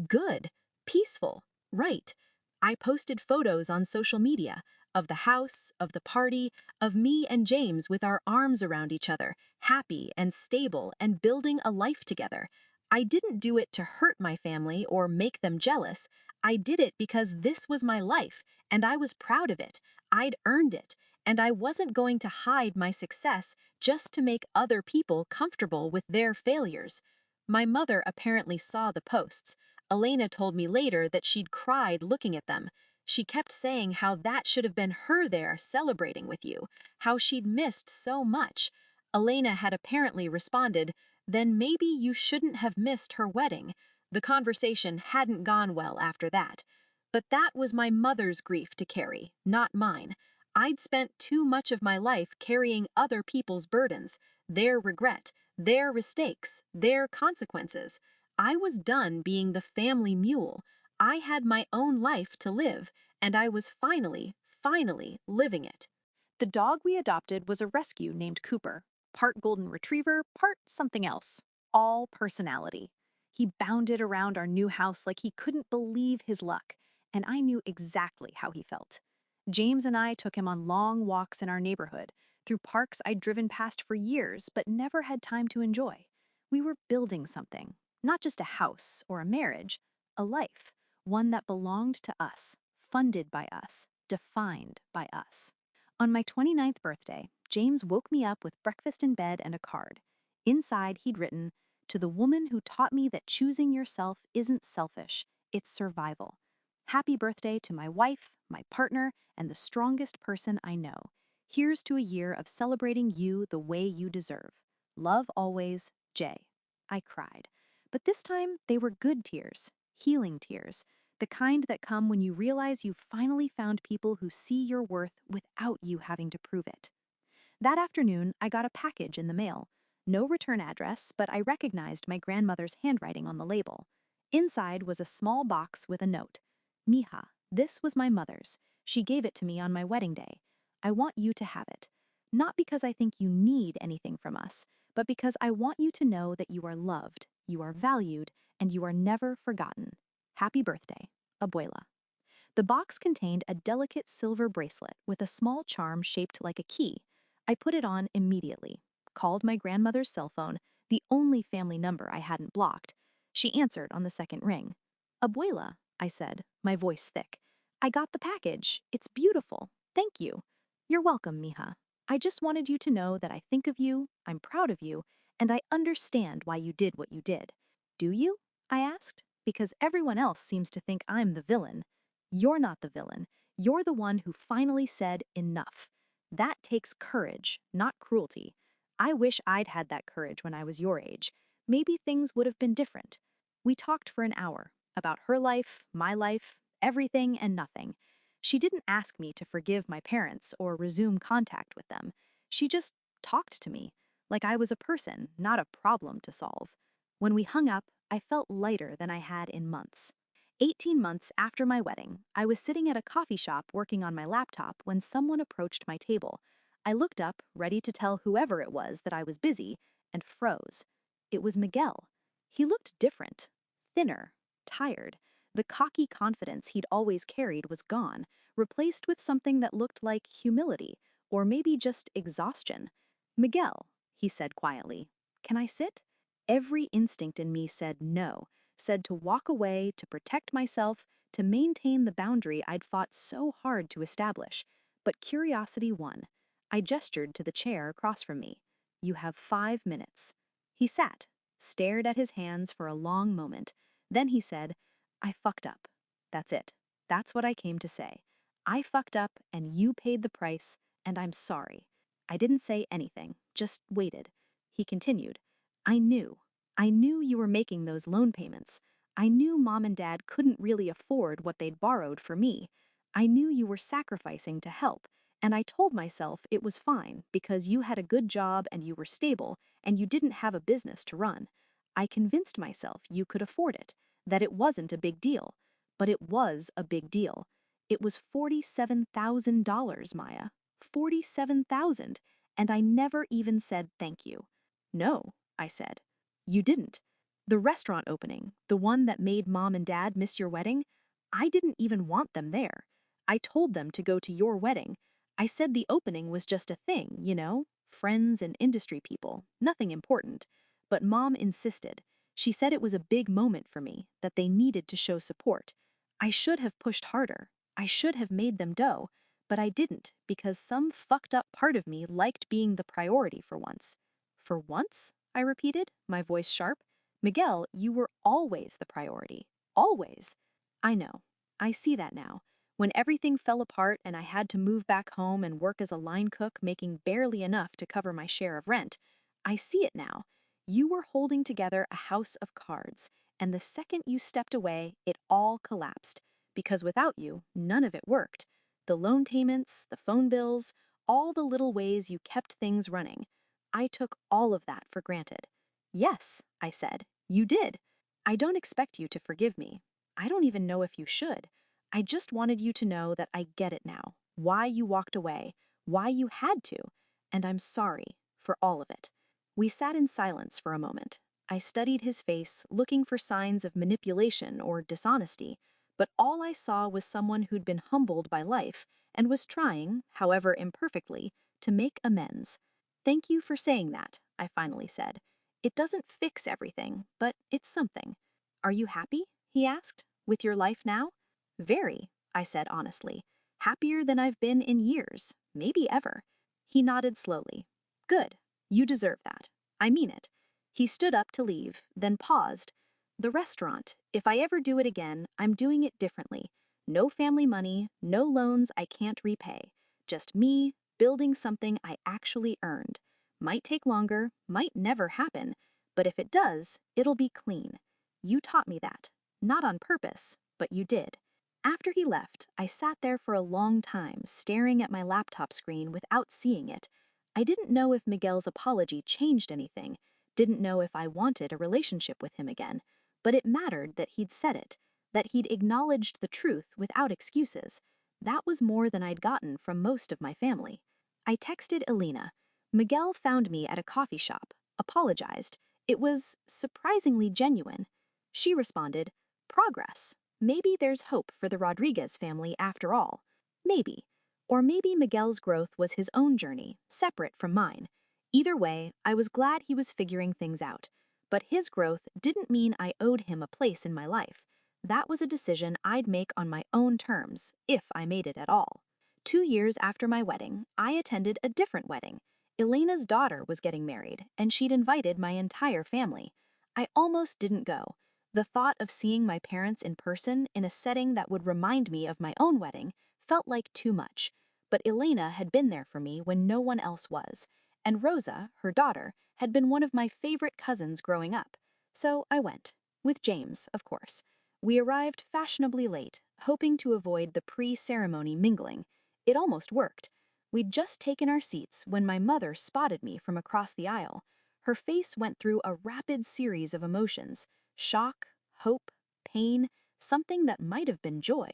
good, peaceful, right. I posted photos on social media of the house, of the party, of me and James with our arms around each other, happy and stable and building a life together. I didn't do it to hurt my family or make them jealous. I did it because this was my life, and I was proud of it. I'd earned it, and I wasn't going to hide my success just to make other people comfortable with their failures. My mother apparently saw the posts. Elena told me later that she'd cried looking at them. She kept saying how that should have been her there celebrating with you, how she'd missed so much. Elena had apparently responded, then maybe you shouldn't have missed her wedding. The conversation hadn't gone well after that. But that was my mother's grief to carry, not mine. I'd spent too much of my life carrying other people's burdens, their regret, their mistakes, their consequences. I was done being the family mule. I had my own life to live, and I was finally living it. The dog we adopted was a rescue named Cooper, part golden retriever, part something else, all personality. He bounded around our new house like he couldn't believe his luck, and I knew exactly how he felt. James and I took him on long walks in our neighborhood, through parks I'd driven past for years but never had time to enjoy. We were building something, not just a house or a marriage, a life, one that belonged to us, funded by us, defined by us. On my 29th birthday, James woke me up with breakfast in bed and a card. Inside, he'd written, "To the woman who taught me that choosing yourself isn't selfish, it's survival. Happy birthday to my wife, my partner, and the strongest person I know. Here's to a year of celebrating you the way you deserve. Love always, Jay." I cried. But this time, they were good tears, healing tears, the kind that come when you realize you've finally found people who see your worth without you having to prove it. That afternoon, I got a package in the mail. No return address, but I recognized my grandmother's handwriting on the label. Inside was a small box with a note. "Mija, this was my mother's. She gave it to me on my wedding day. I want you to have it. Not because I think you need anything from us, but because I want you to know that you are loved, you are valued, and you are never forgotten. Happy birthday, Abuela." The box contained a delicate silver bracelet with a small charm shaped like a key. I put it on immediately, called my grandmother's cell phone, the only family number I hadn't blocked. She answered on the second ring. "Abuela," I said, my voice thick. "I got the package. It's beautiful. Thank you." "You're welcome, mija. I just wanted you to know that I think of you, I'm proud of you, and I understand why you did what you did." "Do you?" I asked, because everyone else seems to think I'm the villain. "You're not the villain. You're the one who finally said enough. That takes courage, not cruelty. I wish I'd had that courage when I was your age. Maybe things would have been different." We talked for an hour about her life, my life, everything and nothing. She didn't ask me to forgive my parents or resume contact with them. She just talked to me, like I was a person, not a problem to solve. When we hung up, I felt lighter than I had in months. 18 months after my wedding, I was sitting at a coffee shop working on my laptop when someone approached my table. I looked up, ready to tell whoever it was that I was busy, and froze. It was Miguel. He looked different, thinner, tired. The cocky confidence he'd always carried was gone, replaced with something that looked like humility, or maybe just exhaustion. "Miguel," he said quietly, "can I sit?" Every instinct in me said no, said to walk away, to protect myself, to maintain the boundary I'd fought so hard to establish. But curiosity won. I gestured to the chair across from me. "You have 5 minutes." He sat, stared at his hands for a long moment. Then he said, "I fucked up. That's it. That's what I came to say. I fucked up and you paid the price, and I'm sorry." I didn't say anything, just waited. He continued, "I knew. I knew you were making those loan payments. I knew Mom and Dad couldn't really afford what they'd borrowed for me. I knew you were sacrificing to help, and I told myself it was fine because you had a good job and you were stable and you didn't have a business to run. I convinced myself you could afford it, that it wasn't a big deal. But it was a big deal. It was $47,000, Maya. 47,000, and I never even said thank you." "No," I said. "You didn't. The restaurant opening, the one that made Mom and Dad miss your wedding, I didn't even want them there. I told them to go to your wedding. I said the opening was just a thing, friends and industry people, nothing important. But Mom insisted. She said it was a big moment for me, that they needed to show support. I should have pushed harder. I should have made them dough. But I didn't, because some fucked up part of me liked being the priority for once." "For once?" I repeated, my voice sharp. "Miguel, you were always the priority. Always." "I know. I see that now. When everything fell apart and I had to move back home and work as a line cook making barely enough to cover my share of rent, I see it now. You were holding together a house of cards, and the second you stepped away, it all collapsed. Because without you, none of it worked. The loan payments, the phone bills, all the little ways you kept things running. I took all of that for granted. Yes, I said, you did. I don't expect you to forgive me. I don't even know if you should. I just wanted you to know that I get it now, why you walked away, why you had to, and I'm sorry for all of it. We sat in silence for a moment. I studied his face, looking for signs of manipulation or dishonesty, but all I saw was someone who'd been humbled by life and was trying, however imperfectly, to make amends. Thank you for saying that, I finally said. It doesn't fix everything, but it's something. Are you happy? He asked. With your life now? Very, I said honestly. Happier than I've been in years, maybe ever. He nodded slowly. Good. You deserve that. I mean it. He stood up to leave, then paused. The restaurant, if I ever do it again, I'm doing it differently. No family money, no loans I can't repay. Just me, building something I actually earned. Might take longer, might never happen, but if it does, it'll be clean. You taught me that. Not on purpose, but you did. After he left, I sat there for a long time, staring at my laptop screen without seeing it. I didn't know if Miguel's apology changed anything, didn't know if I wanted a relationship with him again, but it mattered that he'd said it, that he'd acknowledged the truth without excuses. That was more than I'd gotten from most of my family. I texted Elena. Miguel found me at a coffee shop, apologized. It was surprisingly genuine. She responded, progress. Maybe there's hope for the Rodriguez family after all. Maybe. Or maybe Miguel's growth was his own journey, separate from mine. Either way, I was glad he was figuring things out. But his growth didn't mean I owed him a place in my life. That was a decision I'd make on my own terms, if I made it at all. 2 years after my wedding, I attended a different wedding. Elena's daughter was getting married, and she'd invited my entire family. I almost didn't go. The thought of seeing my parents in person in a setting that would remind me of my own wedding felt like too much. But Elena had been there for me when no one else was, and Rosa, her daughter, had been one of my favorite cousins growing up. So I went. With James, of course. We arrived fashionably late, hoping to avoid the pre-ceremony mingling. It almost worked. We'd just taken our seats when my mother spotted me from across the aisle. Her face went through a rapid series of emotions: shock, hope, pain, something that might have been joy.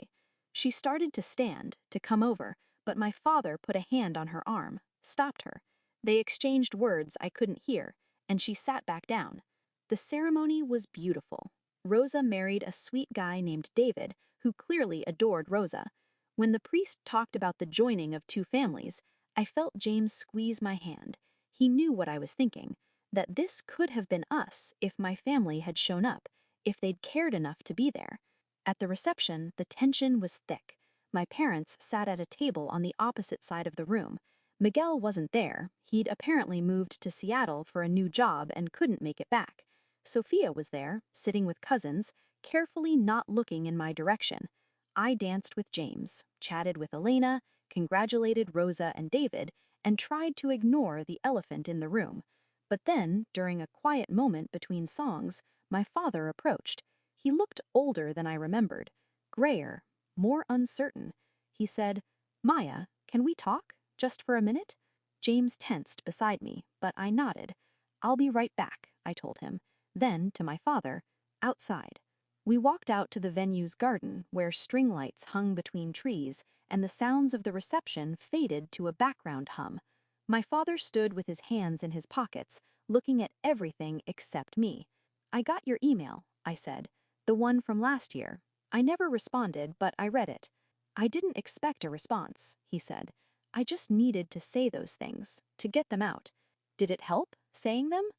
She started to stand, to come over, but my father put a hand on her arm, stopped her. They exchanged words I couldn't hear, and she sat back down. The ceremony was beautiful. Rosa married a sweet guy named David, who clearly adored Rosa. When the priest talked about the joining of two families, I felt James squeeze my hand. He knew what I was thinking, that this could have been us if my family had shown up, if they'd cared enough to be there. At the reception, the tension was thick. My parents sat at a table on the opposite side of the room. Miguel wasn't there. He'd apparently moved to Seattle for a new job and couldn't make it back. Sophia was there, sitting with cousins, carefully not looking in my direction. I danced with James, chatted with Elena, congratulated Rosa and David, and tried to ignore the elephant in the room. But then, during a quiet moment between songs, my father approached. He looked older than I remembered, grayer, more uncertain. He said, "Maya, can we talk? Just for a minute?" James tensed beside me, but I nodded. "I'll be right back," I told him. Then, to my father, "Outside." We walked out to the venue's garden, where string lights hung between trees, and the sounds of the reception faded to a background hum. My father stood with his hands in his pockets, looking at everything except me. "I got your email," I said. "The one from last year. I never responded, but I read it." "I didn't expect a response," he said. "I just needed to say those things, to get them out." "Did it help, saying them?"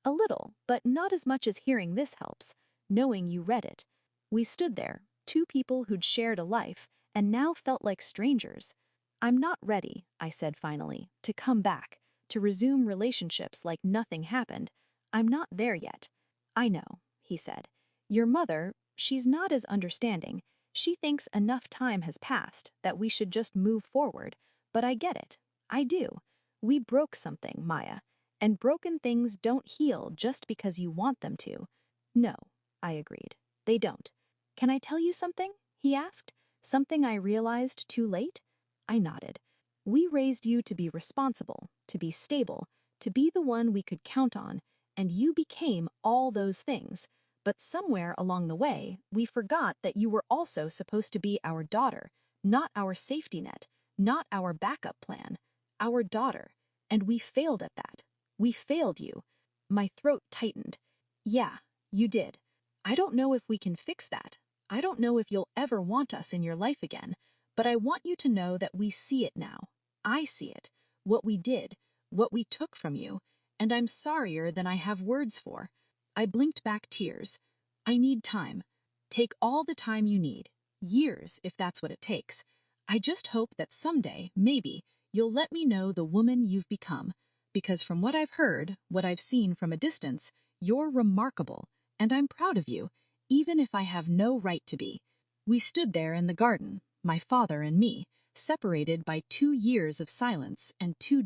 "A little, but not as much as hearing this helps, knowing you read it." We stood there, two people who'd shared a life, and now felt like strangers. "I'm not ready," I said finally, "to come back, to resume relationships like nothing happened. I'm not there yet." "I know," he said. "Your mother, she's not as understanding. She thinks enough time has passed, that we should just move forward. But I get it. I do. We broke something, Maya. And broken things don't heal just because you want them to. No, I agreed. They don't. Can I tell you something? He asked. Something I realized too late? I nodded. We raised you to be responsible, to be stable, to be the one we could count on, and you became all those things. But somewhere along the way, we forgot that you were also supposed to be our daughter, not our safety net, not our backup plan, our daughter. And we failed at that. We failed you. My throat tightened. Yeah, you did. I don't know if we can fix that. I don't know if you'll ever want us in your life again, but I want you to know that we see it now. I see it. What we did, what we took from you, and I'm sorrier than I have words for. I blinked back tears. I need time. Take all the time you need. Years, if that's what it takes. I just hope that someday, maybe, you'll let me know the woman you've become. Because from what I've heard, what I've seen from a distance, you're remarkable, and I'm proud of you, even if I have no right to be. We stood there in the garden, my father and me, separated by 2 years of silence and 2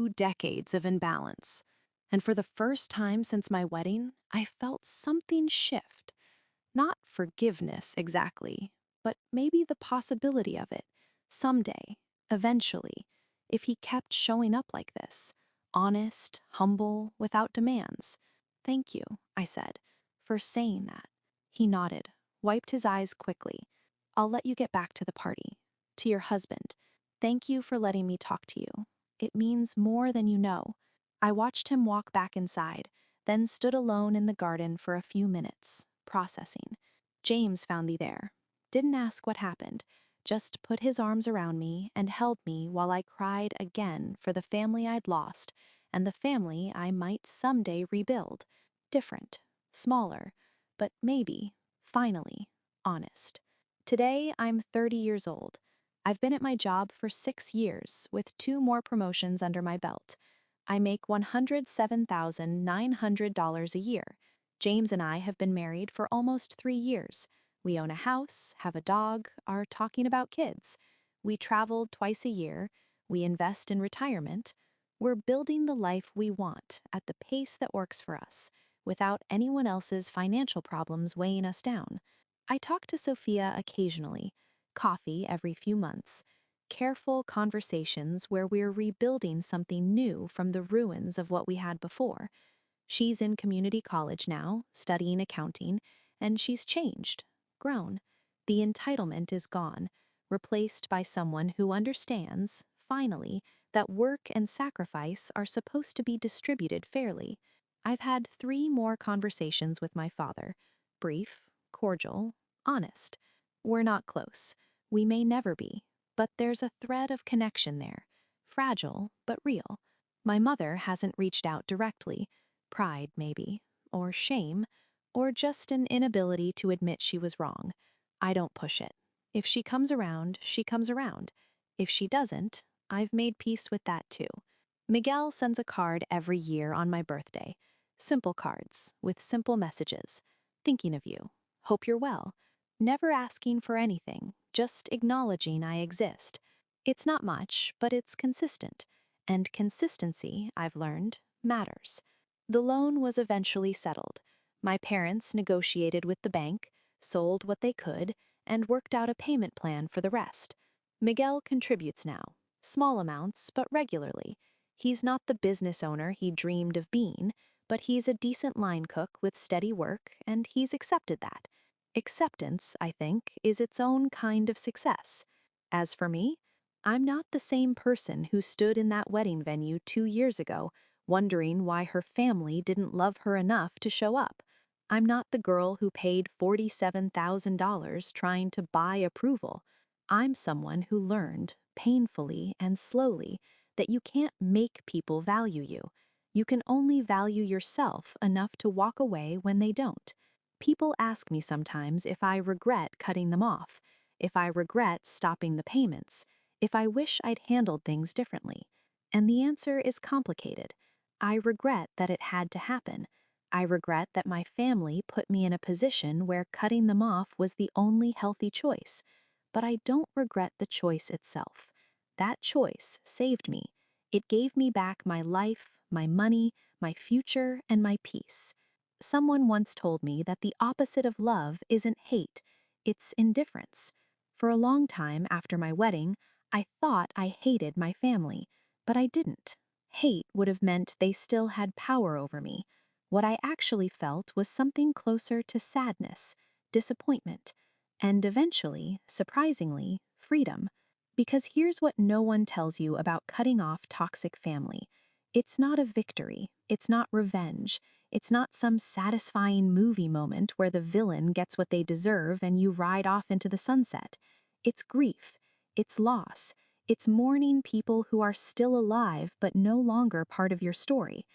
decades of imbalance. And for the first time since my wedding, I felt something shift. Not forgiveness exactly, but maybe the possibility of it. Someday, eventually, if he kept showing up like this, honest, humble, without demands. Thank you, I said, for saying that. He nodded, wiped his eyes quickly. I'll let you get back to the party. To your husband, thank you for letting me talk to you. It means more than you know. I watched him walk back inside, then stood alone in the garden for a few minutes, processing. James found thee there. Didn't ask what happened, just put his arms around me and held me while I cried again for the family I'd lost and the family I might someday rebuild. Different, smaller, but maybe, finally, honest. Today, I'm 30 years old. I've been at my job for 6 years, with 2 more promotions under my belt. I make $107,900 a year. James and I have been married for almost 3 years. We own a house, have a dog, are talking about kids. We travel twice a year. We invest in retirement. We're building the life we want at the pace that works for us, without anyone else's financial problems weighing us down. I talk to Sophia occasionally, coffee every few months, careful conversations where we're rebuilding something new from the ruins of what we had before. She's in community college now, studying accounting, and she's changed, grown. The entitlement is gone, replaced by someone who understands, finally, that work and sacrifice are supposed to be distributed fairly. I've had 3 more conversations with my father. Brief, cordial, honest. We're not close. We may never be. But there's a thread of connection there. Fragile, but real. My mother hasn't reached out directly. Pride, maybe. Or shame. Or just an inability to admit she was wrong. I don't push it. If she comes around, she comes around. If she doesn't, I've made peace with that too. Miguel sends a card every year on my birthday. Simple cards, with simple messages. Thinking of you. Hope you're well. Never asking for anything, just acknowledging I exist. It's not much, but it's consistent. And consistency, I've learned, matters. The loan was eventually settled. My parents negotiated with the bank, sold what they could, and worked out a payment plan for the rest. Miguel contributes now. Small amounts, but regularly. He's not the business owner he dreamed of being, but he's a decent line cook with steady work, and he's accepted that. Acceptance, I think, is its own kind of success. As for me, I'm not the same person who stood in that wedding venue 2 years ago, wondering why her family didn't love her enough to show up. I'm not the girl who paid $47,000 trying to buy approval. I'm someone who learned, painfully and slowly, that you can't make people value you. You can only value yourself enough to walk away when they don't. People ask me sometimes if I regret cutting them off, if I regret stopping the payments, if I wish I'd handled things differently. And the answer is complicated. I regret that it had to happen. I regret that my family put me in a position where cutting them off was the only healthy choice. But I don't regret the choice itself. That choice saved me. It gave me back my life, my money, my future, and my peace. Someone once told me that the opposite of love isn't hate, it's indifference. For a long time after my wedding, I thought I hated my family, but I didn't. Hate would have meant they still had power over me. What I actually felt was something closer to sadness, disappointment, and eventually, surprisingly, freedom. Because here's what no one tells you about cutting off toxic family. It's not a victory, it's not revenge, it's not some satisfying movie moment where the villain gets what they deserve and you ride off into the sunset. It's grief, it's loss, it's mourning people who are still alive but no longer part of your story.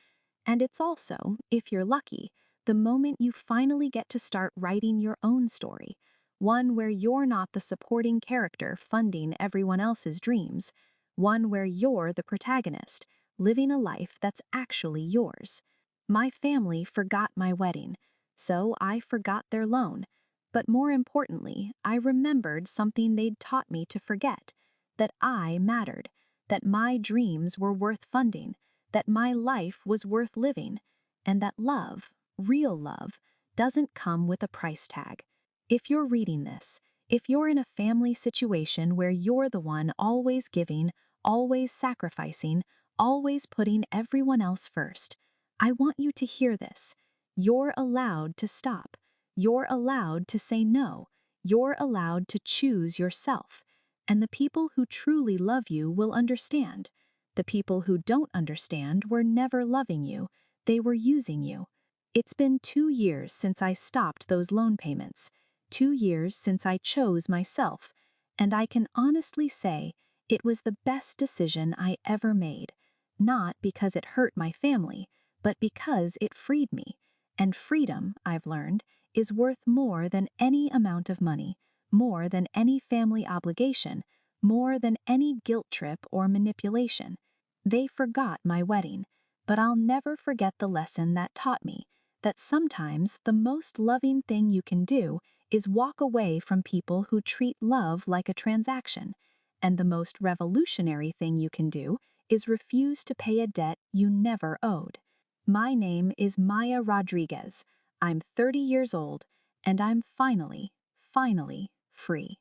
And it's also, if you're lucky, the moment you finally get to start writing your own story, one where you're not the supporting character funding everyone else's dreams, one where you're the protagonist, living a life that's actually yours. My family forgot my wedding, so I forgot their loan. But more importantly, I remembered something they'd taught me to forget, that I mattered, that my dreams were worth funding, that my life was worth living, and that love, real love, doesn't come with a price tag. If you're reading this, if you're in a family situation where you're the one always giving, always sacrificing, always putting everyone else first, I want you to hear this. You're allowed to stop. You're allowed to say no. You're allowed to choose yourself. And the people who truly love you will understand. The people who don't understand were never loving you, they were using you. It's been 2 years since I stopped those loan payments, 2 years since I chose myself, and I can honestly say it was the best decision I ever made, not because it hurt my family, but because it freed me. And freedom, I've learned, is worth more than any amount of money, more than any family obligation, more than any guilt trip or manipulation. They forgot my wedding, but I'll never forget the lesson that taught me that sometimes the most loving thing you can do is walk away from people who treat love like a transaction, and the most revolutionary thing you can do is refuse to pay a debt you never owed. My name is Maya Rodriguez. I'm 30 years old, and I'm finally free.